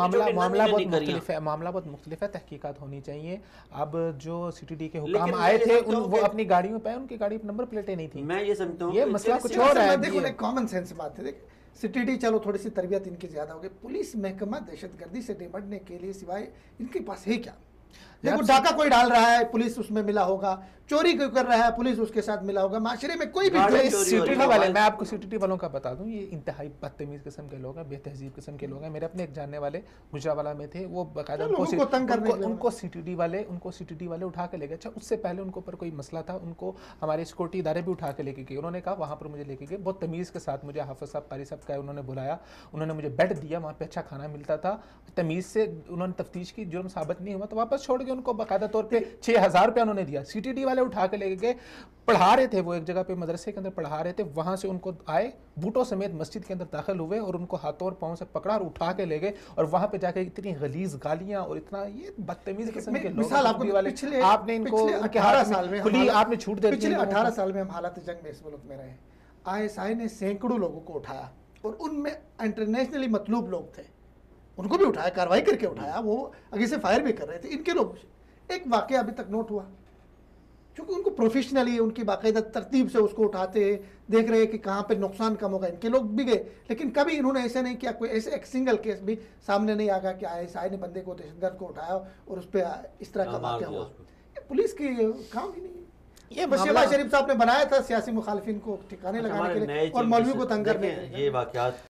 मामला बहुत मुख्तलिफ है, तहकीकात होनी चाहिए। अब जो सीटीडी के हुकाम आए थे वो अपनी गाड़ियों पे, उनकी गाड़ी पर नंबर प्लेटें नहीं थी। मैं ये समझता हूँ ये मसला कुछ और है। देखो कॉमन सेंस बात है। देखिए सीटीडी चलो थोड़ी सी तरबियत इनकी ज्यादा हो गई, पुलिस महकमा दहशतगर्दी से निपटने के लिए सिवाय इनके पास है क्या? देखो डाका कोई डाल रहा है, पुलिस उसमें मिला होगा, चोरी कोई कर रहा है, पुलिस उसके साथ मिला होगा, माशरे में कोई भी सीटीडी वाले, मैं आपको सीटीडी वालों का बता दूं, ये इंतहाई बदतमीज किस्म के लोग हैं, बेतहजीब किस्म के लोग हैं। मेरे अपने एक जानने वाले गुजरावाला में थे, वो बाकायदा उनको सीटीडी वाले उठा के ले गए। अच्छा, उससे पहले उनको ऊपर कोई मसला था, उनको हमारे सिक्योरिटी इदारे भी उठा के लेके गए। उन्होंने कहा वहाँ पर मुझे लेके गए, बहुत तमीज़ के साथ मुझे हाफिज साहब कारी साहब का उन्होंने बुलाया, उन्होंने मुझे बेड दिया, वहाँ पे अच्छा खाना मिलता था, तमीज़ से उन्होंने तफ्तीश की, जुर्म साबित नहीं हुआ तो वापस छोड़ के उनको बाकायदा तौर पे 6000 रुपया उन्होंने दिया। सीटीडी वाले उठा के लेके गए, पढ़ा रहे थे, वो एक जगह पे मदरसे के अंदर पढ़ा रहे थे, वहां से उनको आए, बूटों समेत मस्जिद के अंदर दाखिल हुए और उनको हाथों और पांव से पकड़ा और उठा के ले गए और वहां पे जाके इतनी गलीज गालियां और इतना ये बदतमीज किस्म के लोग वाले, आपने इनको 18 साल में खुली आपने छूट दे दी। पिछले 18 साल में हम हालात जंग में इस मुल्क में रहे, आईएसआई ने सैकड़ों लोगों को उठाया और उनमें इंटरनेशनली मतलूब लोग थे, उनको भी उठाया, कार्रवाई करके उठाया, वो आगे से फायर भी कर रहे थे। इनके लोग एक वाकया अभी तक नोट हुआ, क्योंकि उनको प्रोफेशनली उनकी बाकायदा तरतीब से उसको उठाते, देख रहे हैं कि कहाँ पे नुकसान कम होगा। इनके लोग भी गए, लेकिन कभी इन्होंने ऐसे नहीं किया, कोई ऐसे एक सिंगल केस भी सामने नहीं आया कि आईएसआई ने बंदे को, दहशतगर्द को उठाया और उस पर इस तरह का वाकया हुआ। ये पुलिस की काम ही नहीं है। ये शहबाज शरीफ साहब ने बनाया था सियासी मुखालिफिन को ठिकाने लगाने के लिए और मौलवी को तंग करने के लिए। ये वाकयात